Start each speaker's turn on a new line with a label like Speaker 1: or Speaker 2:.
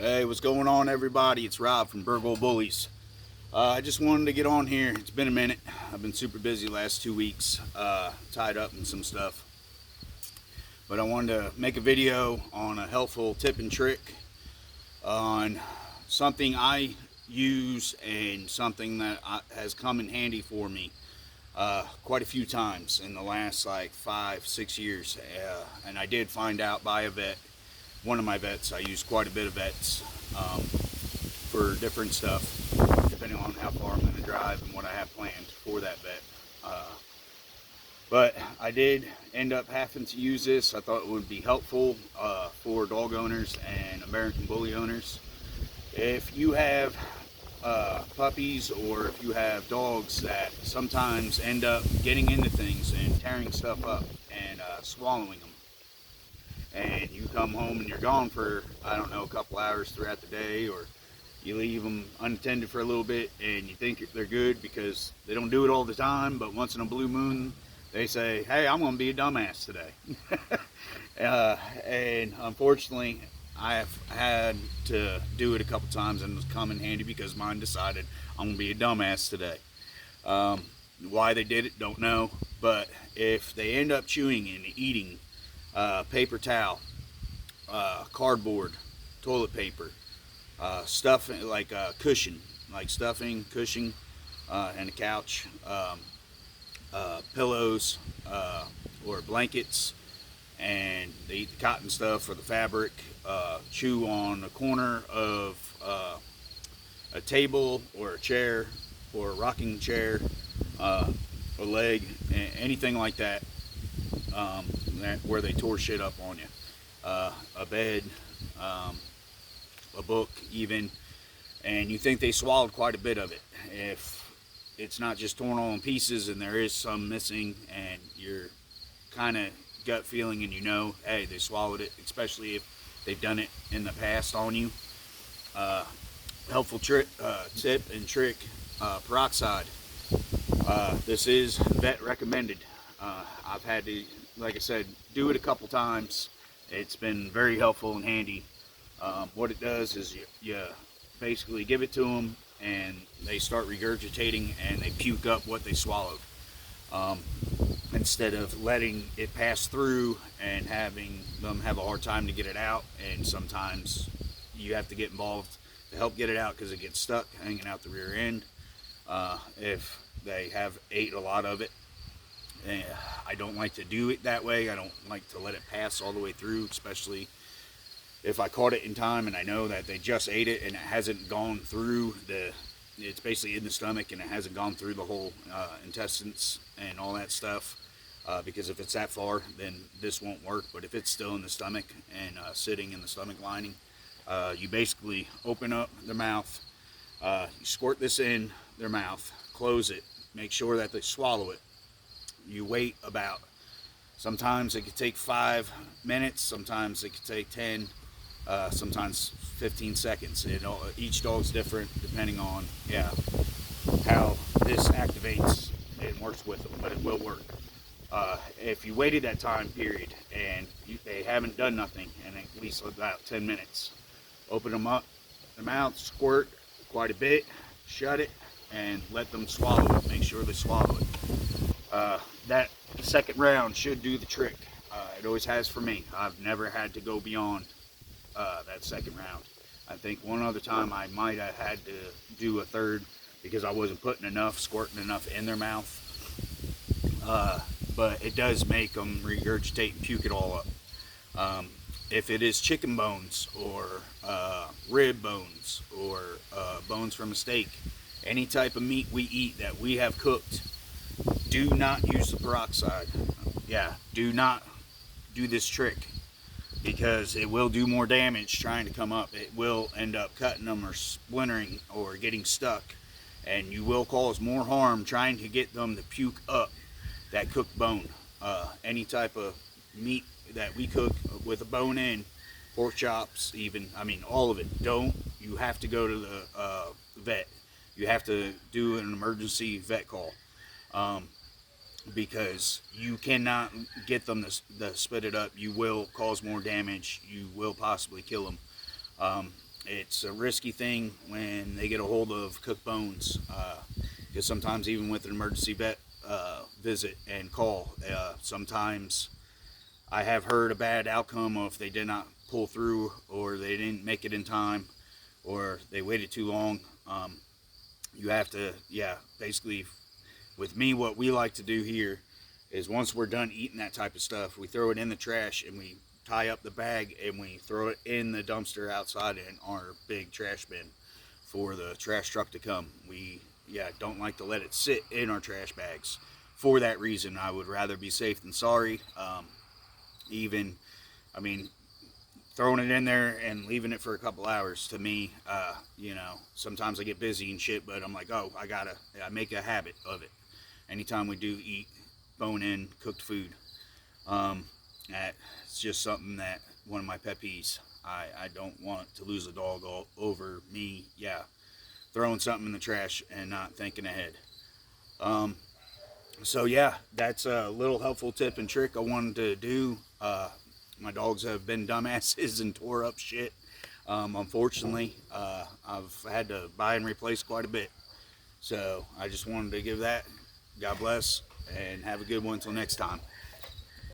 Speaker 1: Hey, what's going on, everybody? It's Rob from Burgle Bullies. I just wanted to get on here. It's been a minute. I've been super busy last 2 weeks, tied up in some stuff. But I wanted to make a video on a helpful tip and trick on something I use and something that has come in handy for me quite a few times in the last like 5-6 years. And I did find out by a vet, one of my vets. I use quite a bit of vets for different stuff, depending on how far I'm going to drive and what I have planned for that vet. But I did end up having to use this. I thought it would be helpful for dog owners and American Bully owners. If you have puppies, or if you have dogs that sometimes end up getting into things and tearing stuff up and swallowing them, and you come home and you're gone for, I don't know, a couple hours throughout the day, or you leave them unattended for a little bit and you think they're good because they don't do it all the time, but once in a blue moon they say, hey, I'm going to be a dumbass today. And unfortunately I've had to do it a couple times, and it's come in handy because mine decided I'm going to be a dumbass today. Why they did it, don't know, but if they end up chewing and eating paper towel, cardboard, toilet paper, stuff like cushion, like stuffing, cushion, and a couch, pillows, or blankets, and they eat the cotton stuff or the fabric, chew on a corner of a table or a chair or a rocking chair, a leg, anything like that, where they tore shit up on you, a bed, a book even, and you think they swallowed quite a bit of it. If it's not just torn all in pieces and there is some missing, and you're kind of gut feeling and you know, hey, they swallowed it, especially if they've done it in the past on you. Helpful tip and trick, peroxide. This is vet recommended. I've had to, like I said, do it a couple times. It's been very helpful and handy. What it does is you basically give it to them and they start regurgitating and they puke up what they swallowed, instead of letting it pass through and having them have a hard time to get it out. And sometimes you have to get involved to help get it out because it gets stuck hanging out the rear end, if they have ate a lot of it. I don't like to do it that way. I don't like to let it pass all the way through, especially if I caught it in time and I know that they just ate it and it hasn't gone through it's basically in the stomach and it hasn't gone through the whole intestines and all that stuff. Because if it's that far, then this won't work. But if it's still in the stomach and sitting in the stomach lining, you basically open up their mouth, you squirt this in their mouth, close it, make sure that they swallow it. You wait about, sometimes it could take 5 minutes, sometimes it could take 10, sometimes 15 seconds. Each dog's different depending on how this activates and works with them, but it will work. If you waited that time period and they haven't done nothing in at least about 10 minutes, open them up, the mouth, squirt quite a bit, shut it, and let them swallow it. Make sure they swallow it. That second round should do the trick. It always has for me. I've never had to go beyond that second round. I think one other time I might have had to do a third because I wasn't putting enough, squirting enough in their mouth. But it does make them regurgitate and puke it all up. If it is chicken bones or rib bones or bones from a steak, any type of meat we eat that we have cooked, do not use the peroxide. Do not do this trick because it will do more damage trying to come up. It will end up cutting them or splintering or getting stuck, and you will cause more harm trying to get them to puke up that cooked bone. Any type of meat that we cook with a bone in, pork chops even, I mean all of it, you have to go to the vet. You have to do an emergency vet call. Because you cannot get them to spit it up. You will cause more damage. You will possibly kill them. It's a risky thing when they get a hold of cooked bones, because sometimes even with an emergency vet visit and call, sometimes I have heard a bad outcome of if they did not pull through, or they didn't make it in time, or they waited too long. You have to, yeah, basically, with me, what we like to do here is once we're done eating that type of stuff, we throw it in the trash and we tie up the bag and we throw it in the dumpster outside in our big trash bin for the trash truck to come. We, yeah, don't like to let it sit in our trash bags. For that reason, I would rather be safe than sorry. Even, I mean, throwing it in there and leaving it for a couple hours, to me, you know, sometimes I get busy and shit, but I'm like, oh, I make a habit of it. Anytime we do eat bone-in cooked food, it's just something that, one of my pet peeves. I don't want to lose a dog all over me, yeah, throwing something in the trash and not thinking ahead. So yeah, that's a little helpful tip and trick I wanted to do. My dogs have been dumbasses and tore up shit. Unfortunately, I've had to buy and replace quite a bit. So I just wanted to give that. God bless and have a good one until next time.